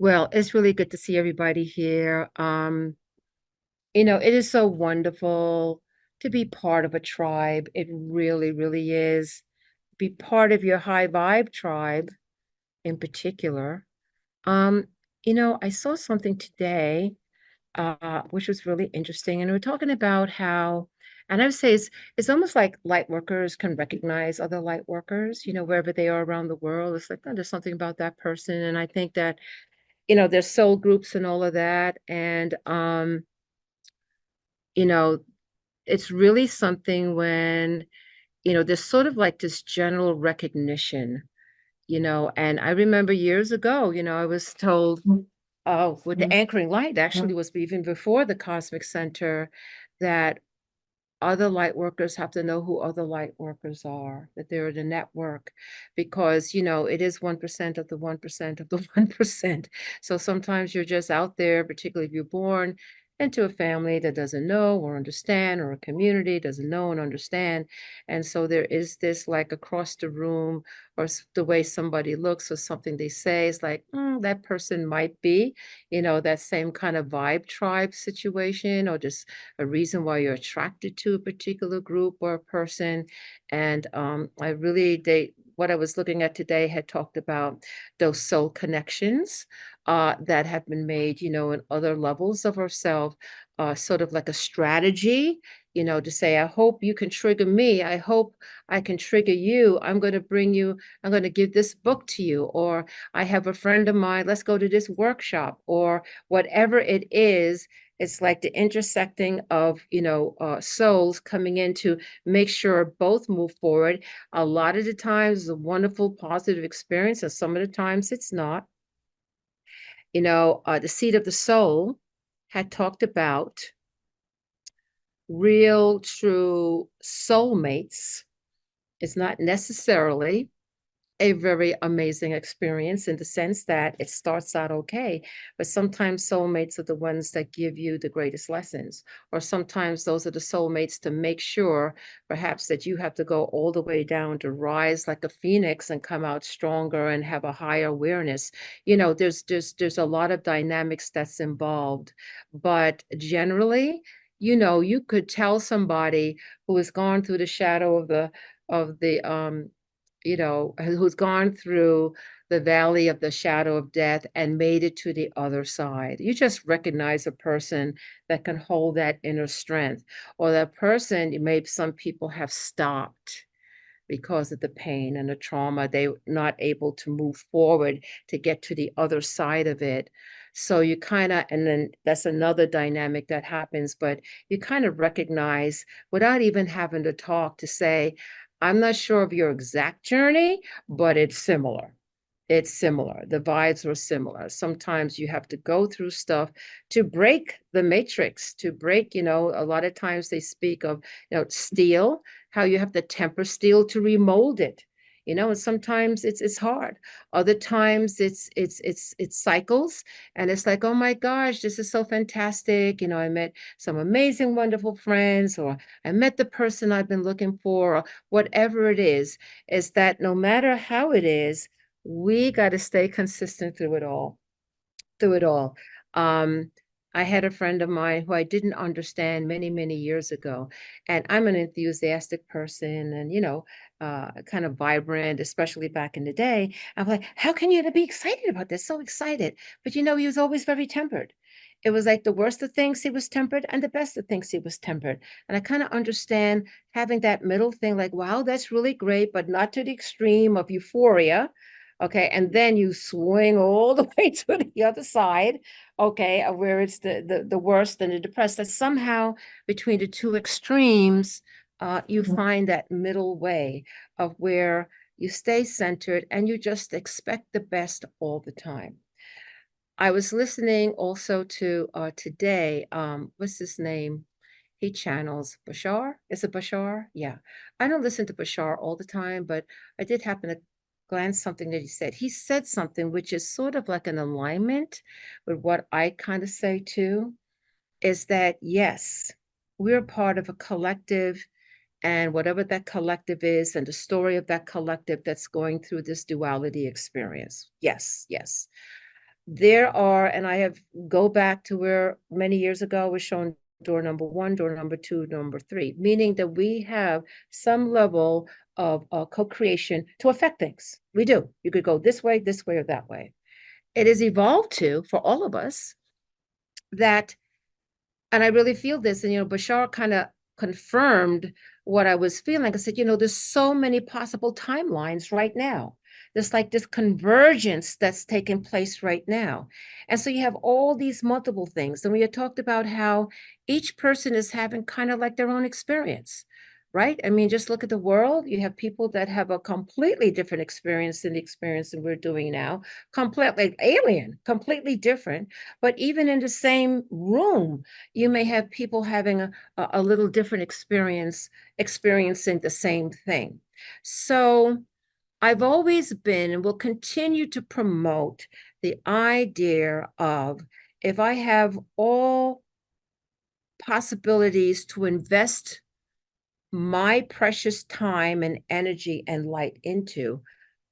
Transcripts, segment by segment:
Well, it's really good to see everybody here. It is so wonderful to be part of a tribe. It really, really is. Be part of your high vibe tribe in particular. Um, I saw something today, which was really interesting, and we're talking about how, and I would say it's almost like light workers can recognize other light workers, wherever they are around the world. It's like, oh, there's something about that person, and I think that there's soul groups and all of that. And you know, it's really something when, there's sort of like this general recognition, and I remember years ago, I was told, oh, with the anchoring light actually was even before the Cosmic Center, that other light workers have to know who other light workers are, that they're in a network, because, it is 1% of the 1% of the 1%. So sometimes you're just out there, particularly if you're born into a family that doesn't know or understand, or a community doesn't know and understand. And so there is this like across the room, or the way somebody looks or something they say is like, that person might be, that same kind of vibe tribe situation, or just a reason why you're attracted to a particular group or a person. And what I was looking at today had talked about those soul connections that have been made, in other levels of ourselves, sort of like a strategy, to say, I hope you can trigger me. I hope I can trigger you. I'm going to give this book to you. Or I have a friend of mine, let's go to this workshop, or whatever it is. It's like the intersecting of, souls coming in to make sure both move forward. A lot of the times it's a wonderful, positive experience, and some of the times it's not. The Seed of the Soul had talked about real, true soulmates. It's not necessarily a very amazing experience in the sense that it starts out okay, but sometimes soulmates are the ones that give you the greatest lessons, or sometimes those are the soulmates to make sure perhaps that you have to go all the way down to rise like a phoenix and come out stronger and have a higher awareness. There's a lot of dynamics that's involved, but generally, you could tell somebody who has gone through the shadow of the who's gone through the valley of the shadow of death and made it to the other side. You just recognize a person that can hold that inner strength, or that person, maybe some people have stopped because of the pain and the trauma. They're not able to move forward to get to the other side of it. So you kind of, and then that's another dynamic that happens, but you kind of recognize without even having to talk to say, I'm not sure of your exact journey, but it's similar. It's similar. The vibes are similar. Sometimes you have to go through stuff to break the matrix, to break, a lot of times they speak of, steel, how you have to temper steel to remold it. And sometimes it's hard. Other times it's cycles, and it's like, oh my gosh, this is so fantastic. I met some amazing, wonderful friends, or I met the person I've been looking for, or whatever it is that no matter how it is, we got to stay consistent through it all, through it all. Um, I had a friend of mine who I didn't understand many, many years ago. And I'm an enthusiastic person and, kind of vibrant, especially back in the day. I'm like, how can you be excited about this? So excited. But, he was always very tempered. It was like the worst of things he was tempered, and the best of things he was tempered. And I kind of understand having that middle thing, like, wow, that's really great, but not to the extreme of euphoria. Okay, and then you swing all the way to the other side, okay, of where it's the worst and the depressed. That somehow between the two extremes, you find that middle way of where you stay centered and you just expect the best all the time. I was listening also to today, what's his name? He channels Bashar. Is it Bashar? Yeah. I don't listen to Bashar all the time, but I did happen to glance something that he said. He said something which is sort of like an alignment with what I kind of say too, is that yes, we're part of a collective, and whatever that collective is, and the story of that collective that's going through this duality experience. Yes, yes. There are, and I have go back to where many years ago was shown door number one, door number two, number three, meaning that we have some level of co-creation to affect things. We do. You could go this way, or that way. It has evolved to, for all of us, that, and I really feel this, and Bashar kind of confirmed what I was feeling. I said, there's so many possible timelines right now. There's like this convergence that's taking place right now. And so you have all these multiple things. And we had talked about how each person is having kind of like their own experience, right? I mean, just look at the world. You have people that have a completely different experience than the experience that we're doing now, completely alien, completely different. But even in the same room, you may have people having a little different experience, experiencing the same thing. So I've always been and will continue to promote the idea of, if I have all possibilities to invest my precious time and energy and light into,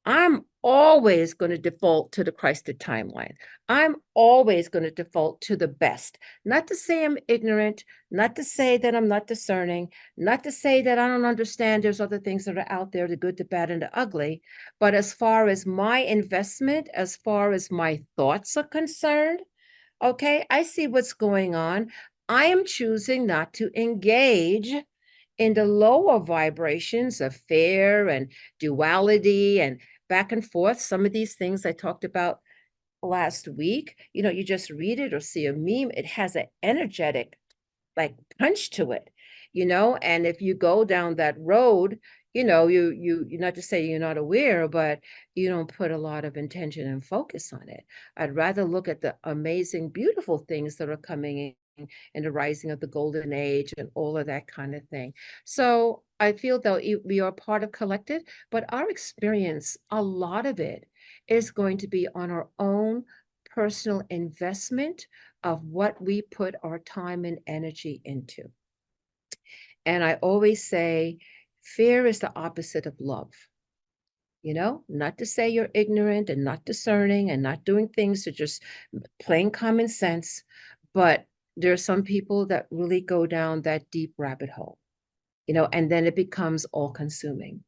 I'm always going to default to the Christed timeline. I'm always going to default to the best. Not to say I'm ignorant, not to say that I'm not discerning, not to say that I don't understand there's other things that are out there, the good, the bad, and the ugly. But as far as my investment, as far as my thoughts are concerned, okay, I see what's going on. I am choosing not to engage in the lower vibrations of fear and duality and back and forth. Some of these things I talked about last week, you just read it or see a meme, it has an energetic like punch to it, and if you go down that road, you not to say you're not aware, but you don't put a lot of intention and focus on it. I'd rather look at the amazing, beautiful things that are coming in the rising of the golden age and all of that kind of thing. So I feel though we are part of collective, but our experience, a lot of it is going to be on our own personal investment of what we put our time and energy into. And I always say, fear is the opposite of love. Not to say you're ignorant and not discerning and not doing things to just plain common sense, but there are some people that really go down that deep rabbit hole, and then it becomes all consuming.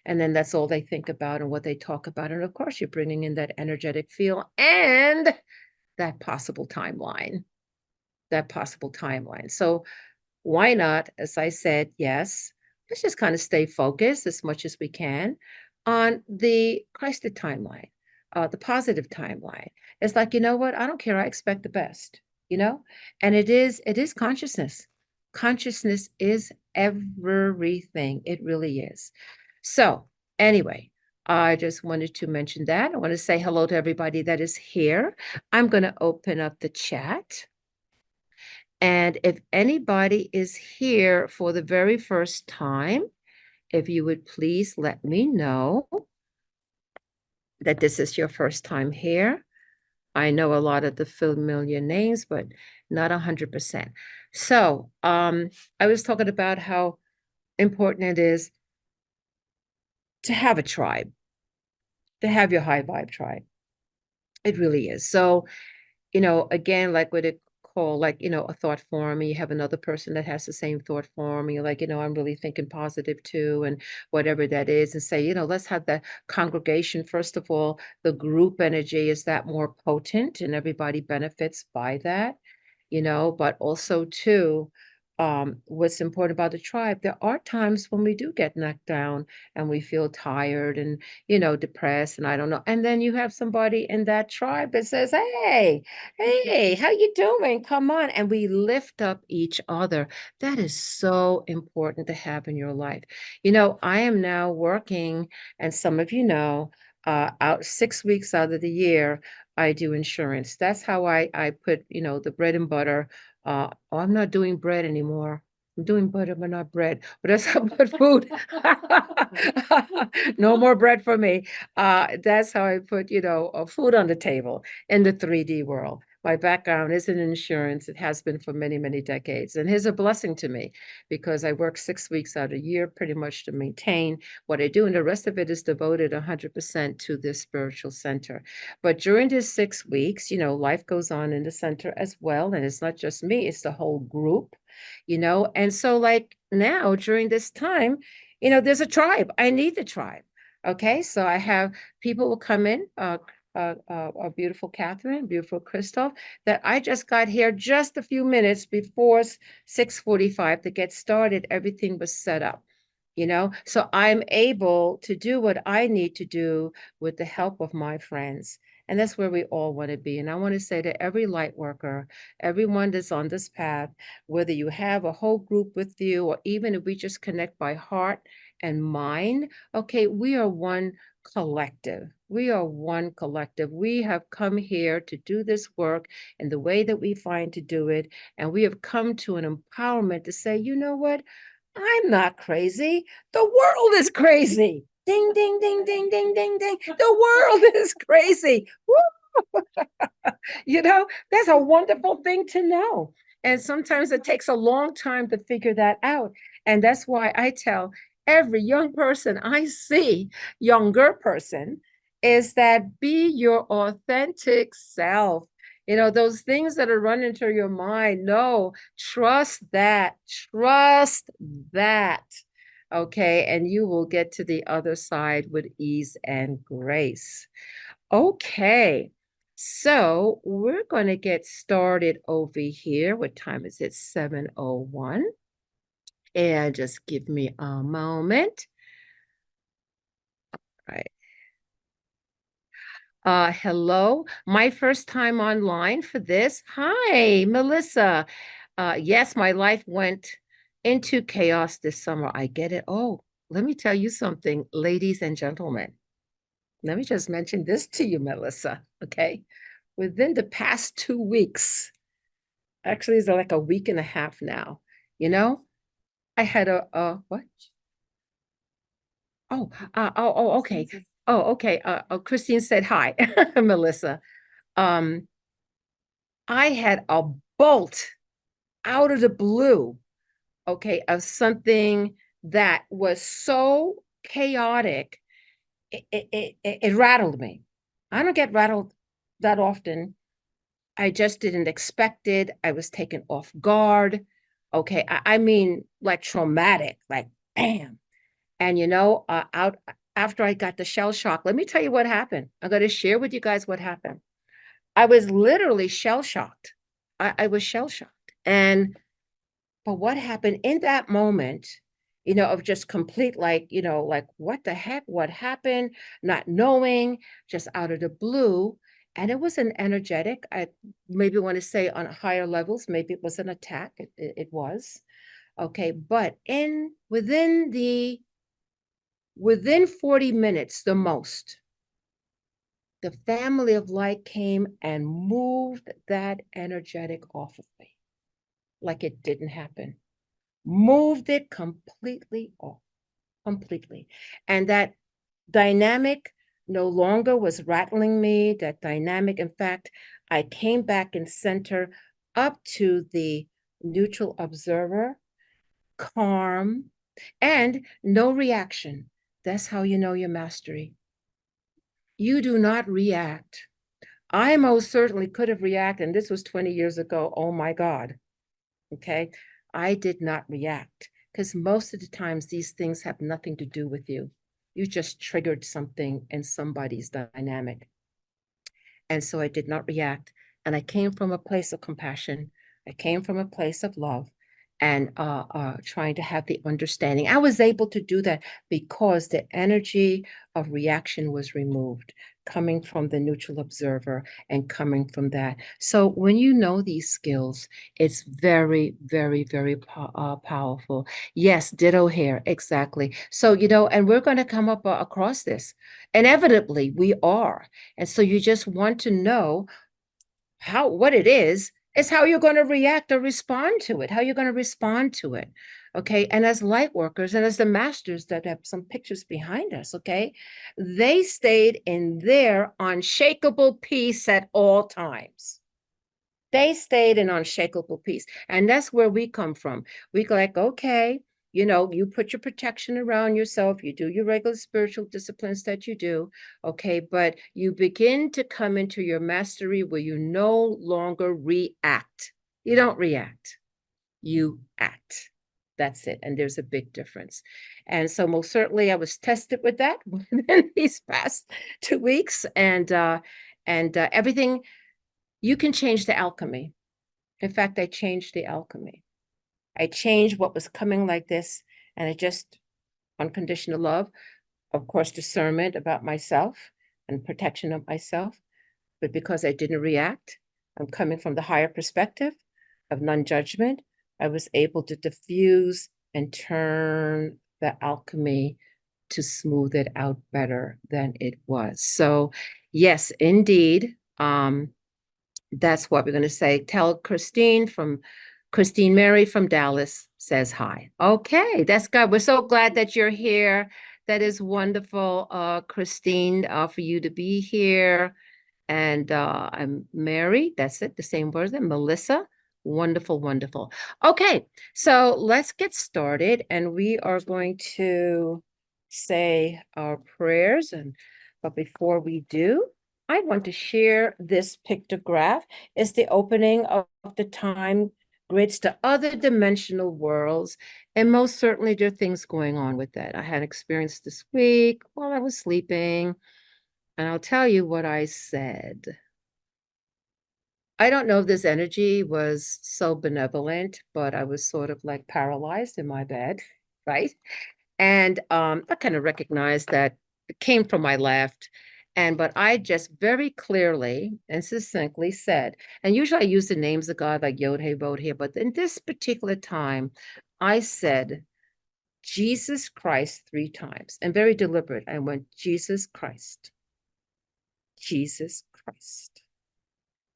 And then that's all they think about and what they talk about. And of course, you're bringing in that energetic feel and that possible timeline, So why not, as I said, yes, let's just kind of stay focused as much as we can on the Christed timeline, the positive timeline. It's like, you know what? I don't care. I expect the best, and it is consciousness. Consciousness is everything. It really is. So anyway, I just wanted to mention that. I want to say hello to everybody that is here. I'm going to open up the chat. And if anybody is here for the very first time, if you would please let me know that this is your first time here. I know a lot of the familiar names, but not 100%. So I was talking about how important it is to have a tribe, to have your high vibe tribe. It really is. So again, like what it call, like, a thought form, and you have another person that has the same thought form, and you're like, I'm really thinking positive too, and whatever that is, and say, let's have the congregation. First of all, the group energy is that more potent, and everybody benefits by that, but also too, what's important about the tribe, there are times when we do get knocked down and we feel tired and depressed, and I don't know, and then you have somebody in that tribe that says, hey, how you doing, come on, and we lift up each other. That is so important to have in your life. I am now working, and some of out 6 weeks out of the year I do insurance. That's how I put the bread and butter. I'm not doing bread anymore. I'm doing butter, but not bread. But that's how I put food. No more bread for me. That's how I put, food on the table in the 3D world. My background is in insurance. It has been for many, many decades. And here's a blessing to me because I work 6 weeks out a year pretty much to maintain what I do. And the rest of it is devoted 100% to this spiritual center. But during these 6 weeks, life goes on in the center as well. And it's not just me, it's the whole group. And so, like now during this time, there's a tribe. I need the tribe. Okay. So I have people will come in, a beautiful Catherine, beautiful Christoph, that I just got here just a few minutes before 6:45 to get started. Everything was set up. So I'm able to do what I need to do with the help of my friends. And that's where we all want to be. And I want to say to every light worker, everyone that's on this path, whether you have a whole group with you, or even if we just connect by heart and mind, okay, we are one collective. We are one collective. We have come here to do this work in the way that we find to do it. And we have come to an empowerment to say, you know what? I'm not crazy. The world is crazy. Ding, ding, ding, ding, ding, ding, ding. The world is crazy. Woo! That's a wonderful thing to know. And sometimes it takes a long time to figure that out. And that's why I tell every young person I see, younger person, is that be your authentic self. Those things that are running through your mind, no, trust that. Trust that. Okay. And you will get to the other side with ease and grace. Okay. So we're going to get started over here. What time is it? 7:01. And just give me a moment. All right. Hello. My first time online for this. Hi, Melissa. Yes, my life went into chaos this summer. I get it. Oh, let me tell you something, ladies and gentlemen. Let me just mention this to you, Melissa. Okay. Within the past 2 weeks, actually, it's like a week and a half now. You know, I had what? Okay. Oh, okay. Christine said hi, Melissa. Um, I had a bolt out of the blue, okay, of something that was so chaotic, it rattled me. I don't get rattled that often. I just didn't expect it. I was taken off guard. Okay, I mean, like traumatic, like bam. And out after I got the shell shock, let me tell you what happened. I'm going to share with you guys what happened. I was literally shell shocked. I was shell shocked. And but what happened in that moment, of just complete, like what the heck, what happened, not knowing, just out of the blue. And it was an energetic, I maybe want to say on higher levels, maybe it was an attack. It was. Okay. But within 40 minutes, the most, the family of light came and moved that energetic off of me like it didn't happen. Moved it completely off, completely. And that dynamic no longer was rattling me. That dynamic, in fact, I came back in center up to the neutral observer, calm, and no reaction. That's how you know your mastery. You do not react. I most certainly could have reacted, and this was 20 years ago. Oh my God. Okay. I did not react because most of the times these things have nothing to do with you. You just triggered something in somebody's dynamic. And so I did not react. And I came from a place of compassion. I came from a place of love and trying to have the understanding. I was able to do that because the energy of reaction was removed, coming from the neutral observer and coming from that. So when you know these skills, it's very, very, very powerful. Yes, ditto here, exactly. So, and we're going to come up across this. Inevitably, we are. And so you just want to know what it is how you're going to react or respond to it, how you're going to respond to it. Okay. And as light workers and as the masters that have some pictures behind us, okay, they stayed in their unshakable peace at all times. They stayed in unshakable peace. And that's where we come from. We go like, okay, you know, you put your protection around yourself, you do your regular spiritual disciplines that you do, okay, but you begin to come into your mastery where you no longer react. You don't react, you act. That's it. And there's a big difference. And so most certainly I was tested with that within these past 2 weeks. And everything, you can change the alchemy. In fact, I changed the alchemy. I changed what was coming like this, and it just unconditional love, of course, discernment about myself and protection of myself. But because I didn't react, I'm coming from the higher perspective of non-judgment. I was able to diffuse and turn the alchemy to smooth it out better than it was. So, yes, indeed. That's what we're going to say. Tell Christine Mary from Dallas says hi. Okay, that's good. We're so glad that you're here. That is wonderful, Christine, for you to be here. And I'm Mary. That's it. The same words. And Melissa. Wonderful, wonderful. Okay, so let's get started, and we are going to say our prayers. But before we do, I want to share this pictograph. It's the opening of the time grids to other dimensional worlds. And most certainly there are things going on with that. I had an experience this week while I was sleeping. And I'll tell you what I said. I don't know if this energy was so benevolent, but I was sort of like paralyzed in my bed, right? And I kind of recognized that it came from my left. But I just very clearly and succinctly said, and usually I use the names of God like Yod He Vod He, but in this particular time, I said Jesus Christ 3 times and very deliberate. I went, Jesus Christ, Jesus Christ,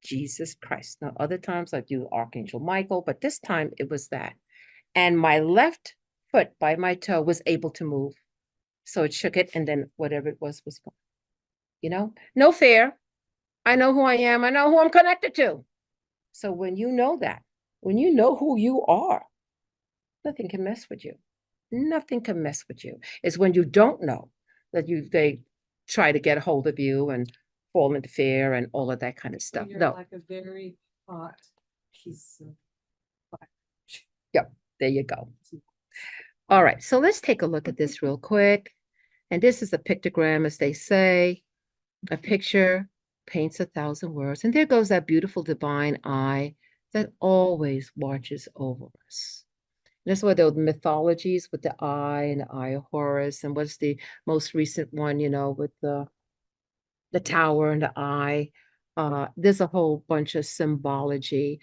Jesus Christ. Now, other times I do Archangel Michael, but this time it was that. And my left foot by my toe was able to move. So it shook it, and then whatever it was gone. You know, no fear. I know who I am. I know who I'm connected to. So when you know that, when you know who you are, nothing can mess with you. Nothing can mess with you. It's when you don't know that they try to get a hold of you and fall into fear and all of that kind of stuff. You're No. like a very hot piece of fire. Yep. There you go. All right. So let's take a look at this real quick. And this is a pictogram, as they say. A picture paints 1,000 words. And there goes that beautiful divine eye that always watches over us. That's why the mythologies with the eye and the eye of Horus, and what's the most recent one, you know, with the tower and the eye. There's a whole bunch of symbology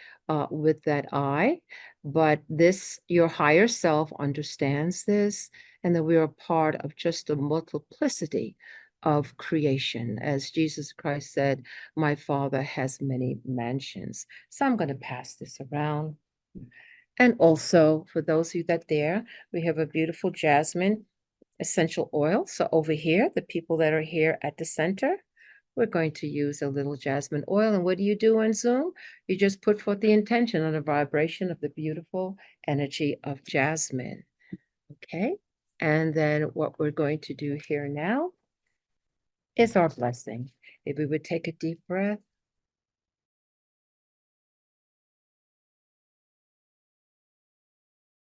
with that eye, but this, your higher self understands this, and that we are part of just a multiplicity of creation. As Jesus Christ said, my Father has many mansions. So I'm going to pass this around. And also, for those of you that there, we have a beautiful jasmine essential oil. So over here, the people that are here at the center, we're going to use a little jasmine oil. And what do you do on Zoom? You just put forth the intention on the vibration of the beautiful energy of jasmine. Okay. And then what we're going to do here now is our blessing. If we would take a deep breath